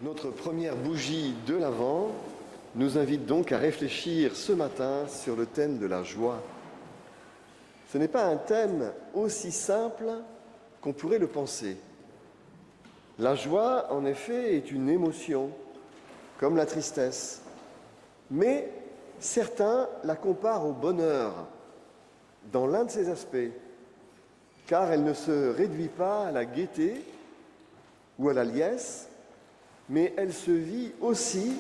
Notre première bougie de l'Avent nous invite donc à réfléchir ce matin sur le thème de la joie. Ce n'est pas un thème aussi simple qu'on pourrait le penser. La joie, en effet, est une émotion, comme la tristesse. Mais certains la comparent au bonheur, dans l'un de ses aspects, car elle ne se réduit pas à la gaieté ou à la liesse, mais elle se vit aussi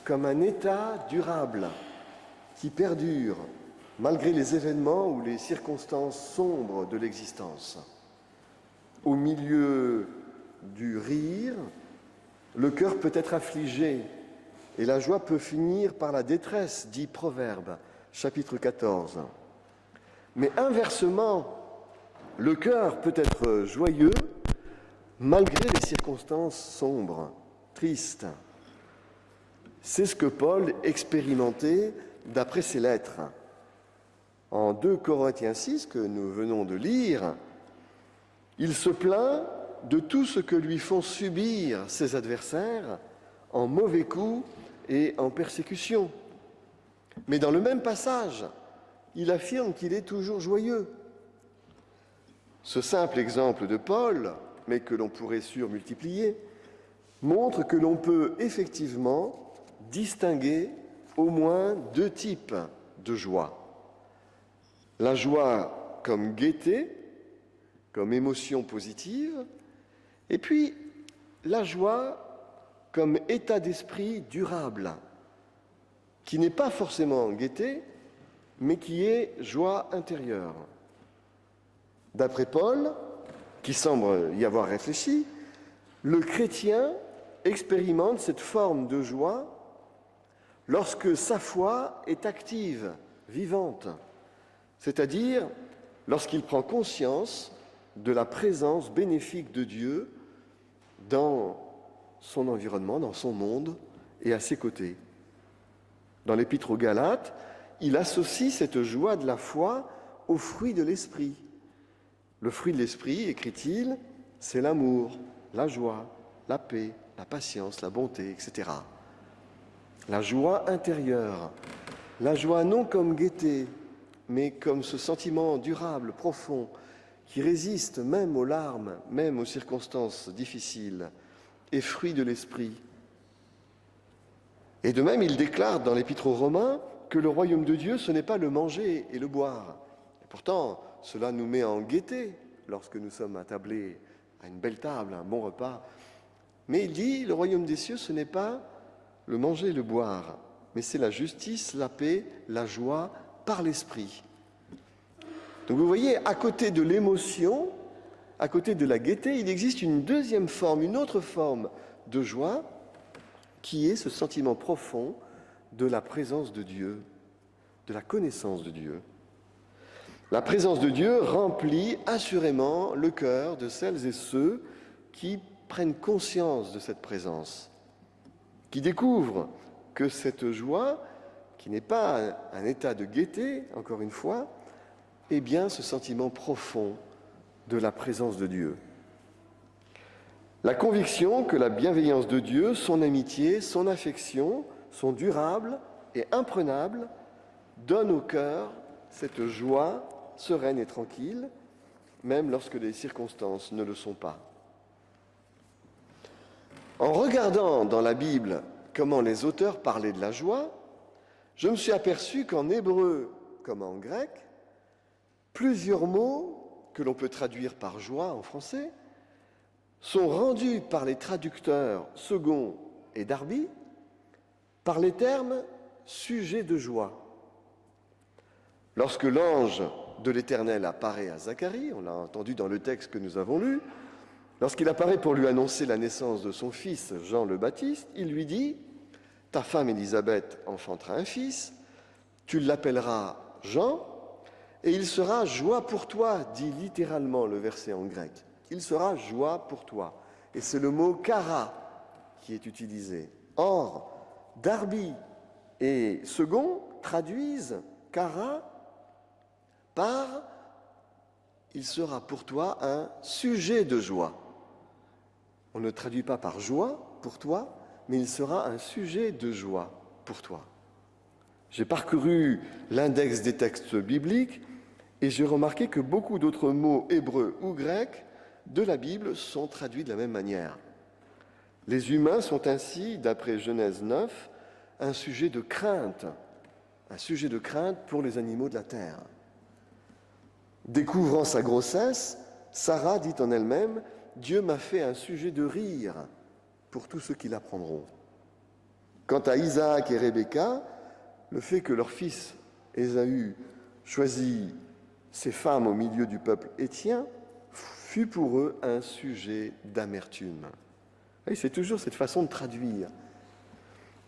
comme un état durable qui perdure malgré les événements ou les circonstances sombres de l'existence. Au milieu du rire, le cœur peut être affligé et la joie peut finir par la détresse, dit Proverbe, chapitre 14. Mais inversement, le cœur peut être joyeux malgré les circonstances sombres, tristes. C'est ce que Paul expérimentait d'après ses lettres. En 2 Corinthiens 6, que nous venons de lire, il se plaint de tout ce que lui font subir ses adversaires en mauvais coups et en persécution. Mais dans le même passage, il affirme qu'il est toujours joyeux. Ce simple exemple de Paul, mais que l'on pourrait surmultiplier, montre que l'on peut effectivement distinguer au moins 2 types de joie. La joie comme gaieté, comme émotion positive, et puis la joie comme état d'esprit durable, qui n'est pas forcément gaieté, mais qui est joie intérieure. D'après Paul, qui semble y avoir réfléchi, le chrétien expérimente cette forme de joie lorsque sa foi est active, vivante, c'est-à-dire lorsqu'il prend conscience de la présence bénéfique de Dieu dans son environnement, dans son monde et à ses côtés. Dans l'Épître aux Galates, il associe cette joie de la foi au fruit de l'esprit. Le fruit de l'esprit, écrit-il, c'est l'amour, la joie, la paix, la patience, la bonté, etc. La joie intérieure, la joie non comme gaieté, mais comme ce sentiment durable, profond, qui résiste même aux larmes, même aux circonstances difficiles, est fruit de l'esprit. Et de même, il déclare dans l'Épître aux Romains que le royaume de Dieu, ce n'est pas le manger et le boire. Et pourtant, cela nous met en gaieté lorsque nous sommes attablés à une belle table, à un bon repas. Mais il dit, le royaume des cieux, ce n'est pas le manger et le boire, mais c'est la justice, la paix, la joie par l'esprit. Donc vous voyez, à côté de l'émotion, à côté de la gaieté, il existe une deuxième forme, une autre forme de joie, qui est ce sentiment profond de la présence de Dieu, de la connaissance de Dieu. La présence de Dieu remplit assurément le cœur de celles et ceux qui prennent conscience de cette présence, qui découvrent que cette joie, qui n'est pas un état de gaieté, encore une fois, est bien ce sentiment profond de la présence de Dieu. La conviction que la bienveillance de Dieu, son amitié, son affection sont durables et imprenables donne au cœur cette joie sereine et tranquille, même lorsque les circonstances ne le sont pas. En regardant dans la Bible comment les auteurs parlaient de la joie, je me suis aperçu qu'en hébreu comme en grec, plusieurs mots que l'on peut traduire par joie en français sont rendus par les traducteurs Second et Darby par les termes « sujet de joie ». Lorsque l'ange de l'Éternel apparaît à Zacharie, on l'a entendu dans le texte que nous avons lu, lorsqu'il apparaît pour lui annoncer la naissance de son fils Jean le Baptiste, il lui dit « Ta femme Élisabeth enfantera un fils, tu l'appelleras Jean, et il sera joie pour toi », dit littéralement le verset en grec. Il sera joie pour toi. Et c'est le mot « kara » qui est utilisé. Or, Darby et Second traduisent « kara » par « il sera pour toi un sujet de joie ». On ne traduit pas par joie, pour toi, mais il sera un sujet de joie pour toi. J'ai parcouru l'index des textes bibliques et j'ai remarqué que beaucoup d'autres mots hébreux ou grecs de la Bible sont traduits de la même manière. Les humains sont ainsi, d'après Genèse 9, un sujet de crainte pour les animaux de la terre. Découvrant sa grossesse, Sarah dit en elle-même « Dieu m'a fait un sujet de rire pour tous ceux qui l'apprendront ». Quant à Isaac et Rebecca, le fait que leur fils Ésaü choisit ses femmes au milieu du peuple héthien fut pour eux un sujet d'amertume. Et c'est toujours cette façon de traduire.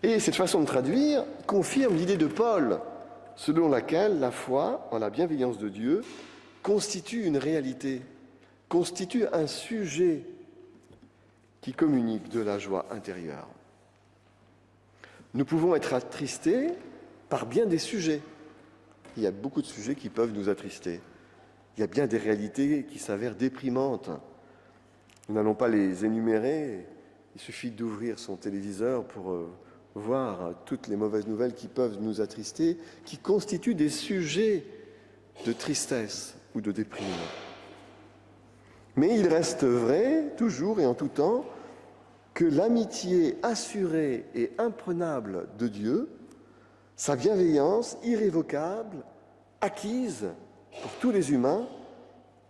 Et cette façon de traduire confirme l'idée de Paul, selon laquelle la foi en la bienveillance de Dieu constitue une réalité, constitue un sujet qui communique de la joie intérieure. Nous pouvons être attristés par bien des sujets. Il y a beaucoup de sujets qui peuvent nous attrister. Il y a bien des réalités qui s'avèrent déprimantes. Nous n'allons pas les énumérer. Il suffit d'ouvrir son téléviseur pour voir toutes les mauvaises nouvelles qui peuvent nous attrister, qui constituent des sujets de tristesse ou de déprime. Mais il reste vrai, toujours et en tout temps, que l'amitié assurée et imprenable de Dieu, sa bienveillance irrévocable, acquise pour tous les humains,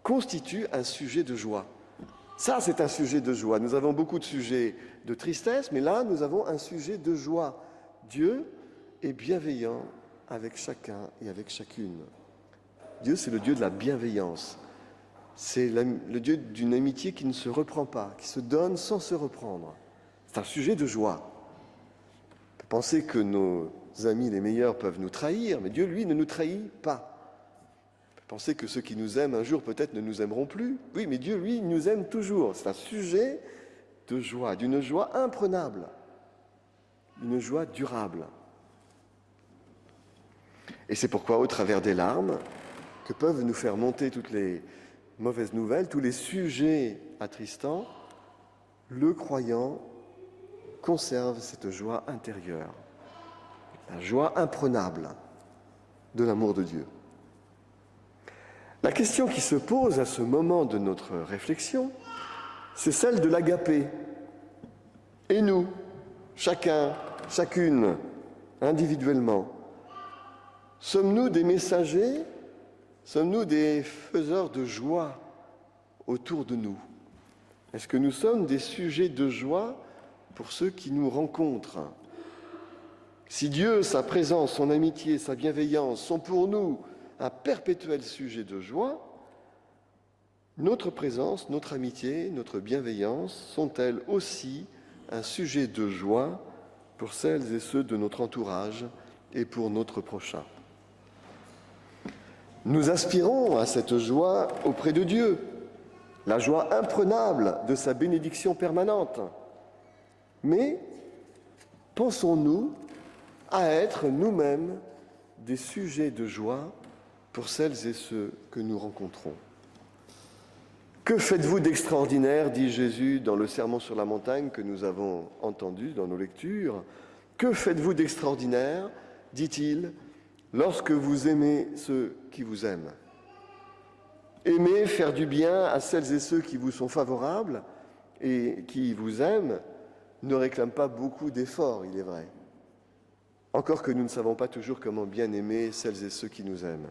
constitue un sujet de joie. Ça, c'est un sujet de joie. Nous avons beaucoup de sujets de tristesse, mais là, nous avons un sujet de joie. Dieu est bienveillant avec chacun et avec chacune. Dieu, c'est le Dieu de la bienveillance. C'est le Dieu d'une amitié qui ne se reprend pas, qui se donne sans se reprendre. C'est un sujet de joie. On peut penser que nos amis les meilleurs peuvent nous trahir, mais Dieu, lui, ne nous trahit pas. On peut penser que ceux qui nous aiment un jour peut-être ne nous aimeront plus. Oui, mais Dieu, lui, nous aime toujours. C'est un sujet de joie, d'une joie imprenable, une joie durable. Et c'est pourquoi, au travers des larmes, que peuvent nous faire monter toutes les mauvaises nouvelles, tous les sujets attristants, le croyant conserve cette joie intérieure, la joie imprenable de l'amour de Dieu. La question qui se pose à ce moment de notre réflexion, c'est celle de l'agapé. Et nous, chacun, chacune, individuellement, sommes-nous des messagers? Sommes-nous des faiseurs de joie autour de nous? Est-ce que nous sommes des sujets de joie pour ceux qui nous rencontrent? Si Dieu, sa présence, son amitié, sa bienveillance sont pour nous un perpétuel sujet de joie, notre présence, notre amitié, notre bienveillance sont-elles aussi un sujet de joie pour celles et ceux de notre entourage et pour notre prochain? Nous aspirons à cette joie auprès de Dieu, la joie imprenable de sa bénédiction permanente. Mais pensons-nous à être nous-mêmes des sujets de joie pour celles et ceux que nous rencontrons? Que faites-vous d'extraordinaire, dit Jésus dans le Sermon sur la montagne que nous avons entendu dans nos lectures. Que faites-vous d'extraordinaire, dit-il, lorsque vous aimez ceux qui vous aiment? Aimer faire du bien à celles et ceux qui vous sont favorables et qui vous aiment ne réclame pas beaucoup d'efforts, il est vrai. Encore que nous ne savons pas toujours comment bien aimer celles et ceux qui nous aiment.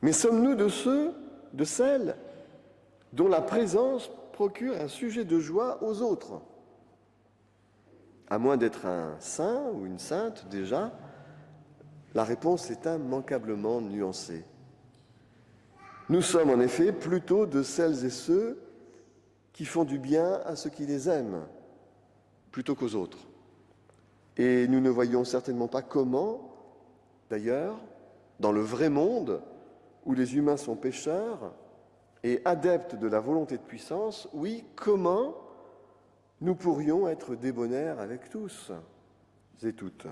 Mais sommes-nous de ceux, de celles dont la présence procure un sujet de joie aux autres? À moins d'être un saint ou une sainte déjà, la réponse est immanquablement nuancée. Nous sommes en effet plutôt de celles et ceux qui font du bien à ceux qui les aiment, plutôt qu'aux autres. Et nous ne voyons certainement pas comment, d'ailleurs, dans le vrai monde, où les humains sont pécheurs et adeptes de la volonté de puissance, oui, comment nous pourrions être débonnaires avec tous et toutes.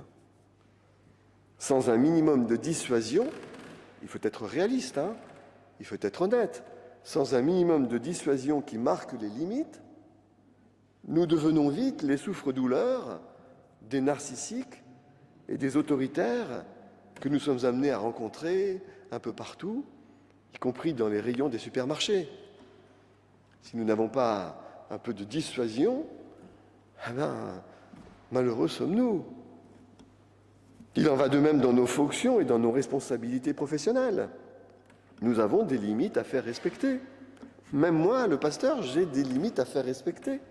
Sans un minimum de dissuasion, il faut être réaliste, il faut être honnête, sans un minimum de dissuasion qui marque les limites, nous devenons vite les souffres-douleurs des narcissiques et des autoritaires que nous sommes amenés à rencontrer un peu partout, y compris dans les rayons des supermarchés. Si nous n'avons pas un peu de dissuasion, malheureux sommes-nous. Il en va de même dans nos fonctions et dans nos responsabilités professionnelles. Nous avons des limites à faire respecter. Même moi, le pasteur, j'ai des limites à faire respecter.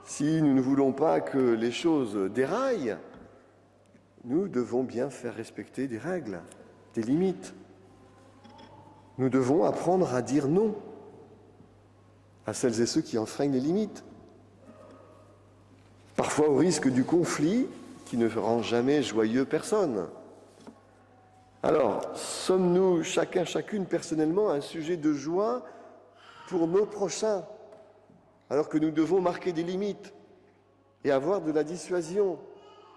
Si nous ne voulons pas que les choses déraillent, nous devons bien faire respecter des règles, des limites. Nous devons apprendre à dire non à celles et ceux qui enfreignent les limites. Parfois au risque du conflit qui ne rend jamais joyeux personne. Alors, sommes-nous chacune personnellement un sujet de joie pour nos prochains, alors que nous devons marquer des limites et avoir de la dissuasion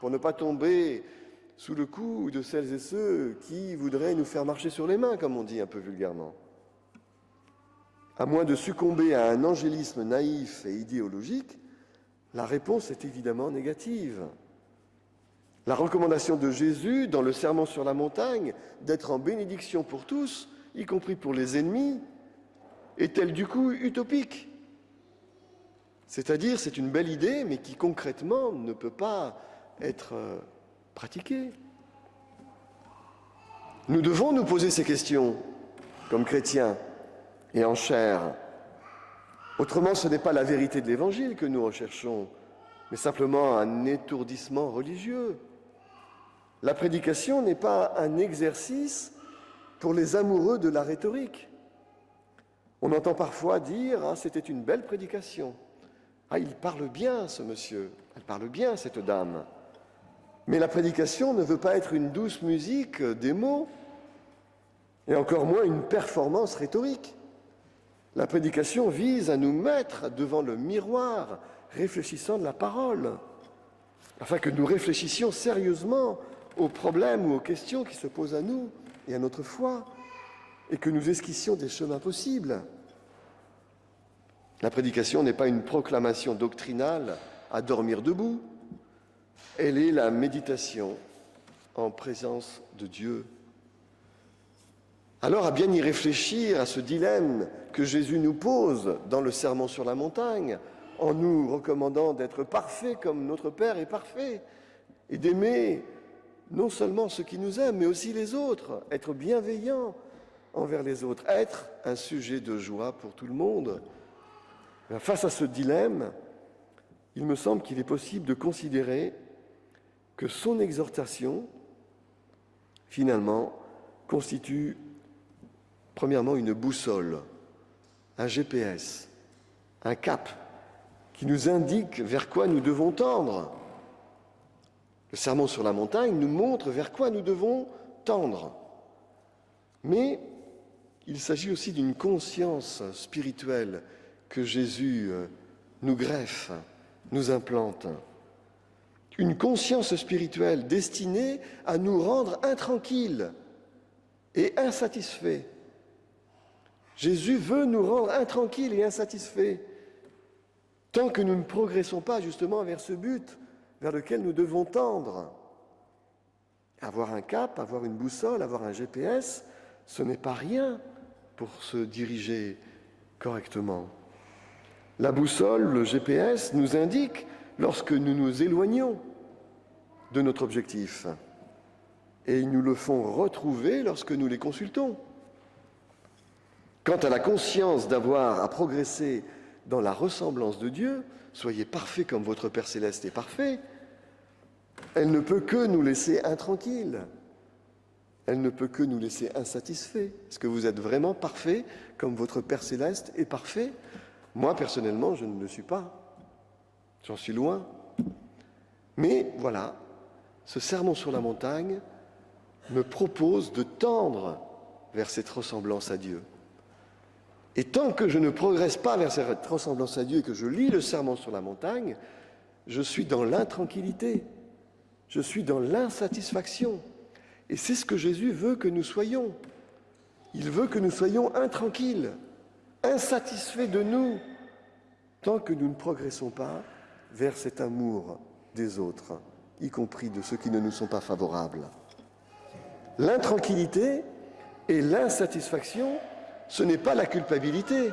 pour ne pas tomber sous le coup de celles et ceux qui voudraient nous faire marcher sur les mains, comme on dit un peu vulgairement. À moins de succomber à un angélisme naïf et idéologique, la réponse est évidemment négative. La recommandation de Jésus dans le Sermon sur la montagne d'être en bénédiction pour tous, y compris pour les ennemis, est-elle du coup utopique ? C'est-à-dire, c'est une belle idée, mais qui concrètement ne peut pas être pratiquée. Nous devons nous poser ces questions, comme chrétiens et en chair. Autrement, ce n'est pas la vérité de l'Évangile que nous recherchons, mais simplement un étourdissement religieux. La prédication n'est pas un exercice pour les amoureux de la rhétorique. On entend parfois dire « Ah, c'était une belle prédication ». Ah, il parle bien, ce monsieur. Elle parle bien, cette dame. Mais la prédication ne veut pas être une douce musique des mots, et encore moins une performance rhétorique. La prédication vise à nous mettre devant le miroir, réfléchissant de la parole, afin que nous réfléchissions sérieusement aux problèmes ou aux questions qui se posent à nous et à notre foi, et que nous esquissions des chemins possibles. La prédication n'est pas une proclamation doctrinale à dormir debout. Elle est la méditation en présence de Dieu. Alors, à bien y réfléchir à ce dilemme que Jésus nous pose dans le Sermon sur la montagne, en nous recommandant d'être parfaits comme notre Père est parfait, et d'aimer non seulement ceux qui nous aiment, mais aussi les autres, être bienveillant envers les autres, être un sujet de joie pour tout le monde. Face à ce dilemme, il me semble qu'il est possible de considérer que son exhortation, finalement, constitue premièrement une boussole, un GPS, un cap qui nous indique vers quoi nous devons tendre. Le Sermon sur la montagne nous montre vers quoi nous devons tendre. Mais il s'agit aussi d'une conscience spirituelle que Jésus nous greffe, nous implante. Une conscience spirituelle destinée à nous rendre intranquilles et insatisfaits. Jésus veut nous rendre intranquilles et insatisfaits tant que nous ne progressons pas justement vers ce but vers lequel nous devons tendre. Avoir un cap, avoir une boussole, avoir un GPS, ce n'est pas rien pour se diriger correctement. La boussole, le GPS, nous indique lorsque nous nous éloignons de notre objectif. Et ils nous le font retrouver lorsque nous les consultons. Quant à la conscience d'avoir à progresser dans la ressemblance de Dieu, soyez parfaits comme votre Père Céleste est parfait, elle ne peut que nous laisser intranquilles. Elle ne peut que nous laisser insatisfaits. Est-ce que vous êtes vraiment parfait comme votre Père Céleste est parfait ? Moi, personnellement, je ne le suis pas. J'en suis loin. Mais voilà, ce sermon sur la montagne me propose de tendre vers cette ressemblance à Dieu. Et tant que je ne progresse pas vers cette ressemblance à Dieu et que je lis le sermon sur la montagne, je suis dans l'intranquillité, je suis dans l'insatisfaction. Et c'est ce que Jésus veut que nous soyons. Il veut que nous soyons intranquilles, insatisfaits de nous, tant que nous ne progressons pas vers cet amour des autres, y compris de ceux qui ne nous sont pas favorables. L'intranquillité et l'insatisfaction, ce n'est pas la culpabilité.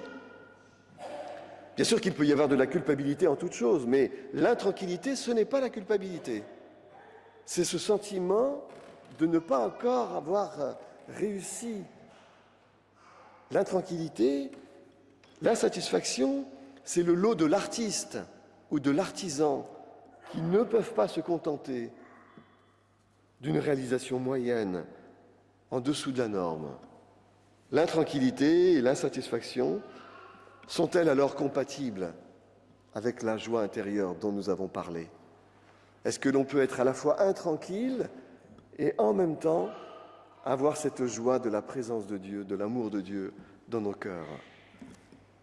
Bien sûr qu'il peut y avoir de la culpabilité en toute chose, mais l'intranquillité, ce n'est pas la culpabilité. C'est ce sentiment de ne pas encore avoir réussi. L'intranquillité, l'insatisfaction, c'est le lot de l'artiste ou de l'artisan qui ne peuvent pas se contenter d'une réalisation moyenne en dessous de la norme. L'intranquillité et l'insatisfaction sont-elles alors compatibles avec la joie intérieure dont nous avons parlé? Est-ce que l'on peut être à la fois intranquille et en même temps avoir cette joie de la présence de Dieu, de l'amour de Dieu dans nos cœurs?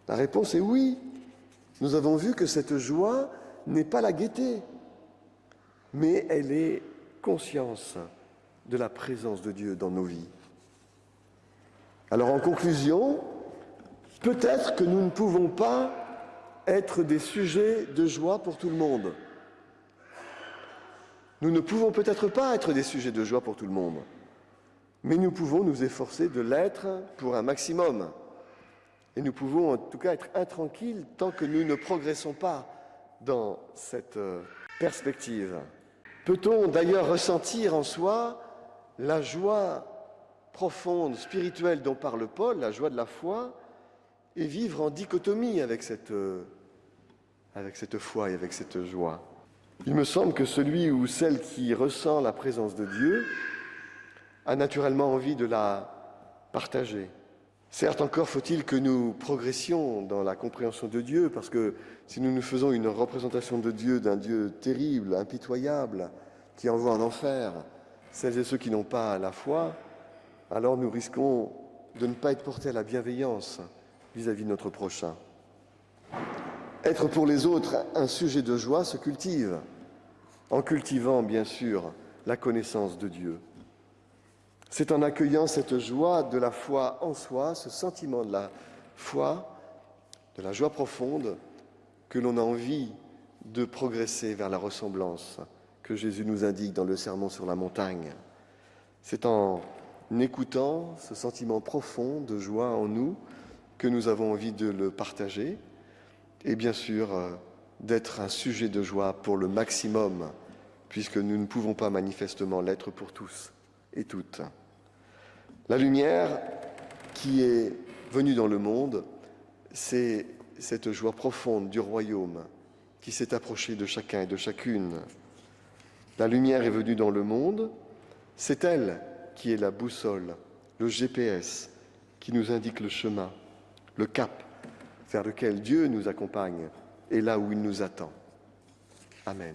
La réponse est oui. Nous avons vu que cette joie n'est pas la gaieté, mais elle est conscience de la présence de Dieu dans nos vies. Alors en conclusion, peut-être que nous ne pouvons pas être des sujets de joie pour tout le monde. Nous ne pouvons peut-être pas être des sujets de joie pour tout le monde, mais nous pouvons nous efforcer de l'être pour un maximum. Et nous pouvons en tout cas être intranquilles tant que nous ne progressons pas dans cette perspective. Peut-on d'ailleurs ressentir en soi la joie profonde, spirituelle dont parle Paul, la joie de la foi, et vivre en dichotomie avec cette foi et avec cette joie? Il me semble que celui ou celle qui ressent la présence de Dieu a naturellement envie de la partager. Certes, encore faut-il que nous progressions dans la compréhension de Dieu, parce que si nous nous faisons une représentation de Dieu, d'un Dieu terrible, impitoyable, qui envoie en enfer celles et ceux qui n'ont pas la foi, alors nous risquons de ne pas être portés à la bienveillance vis-à-vis de notre prochain. Être pour les autres un sujet de joie se cultive, en cultivant bien sûr la connaissance de Dieu. C'est en accueillant cette joie de la foi en soi, ce sentiment de la foi, de la joie profonde, que l'on a envie de progresser vers la ressemblance que Jésus nous indique dans le Sermon sur la montagne. C'est en écoutant ce sentiment profond de joie en nous que nous avons envie de le partager et bien sûr d'être un sujet de joie pour le maximum, puisque nous ne pouvons pas manifestement l'être pour tous et toutes. La lumière qui est venue dans le monde, c'est cette joie profonde du royaume qui s'est approchée de chacun et de chacune. La lumière est venue dans le monde, c'est elle qui est la boussole, le GPS qui nous indique le chemin, le cap vers lequel Dieu nous accompagne et là où il nous attend. Amen.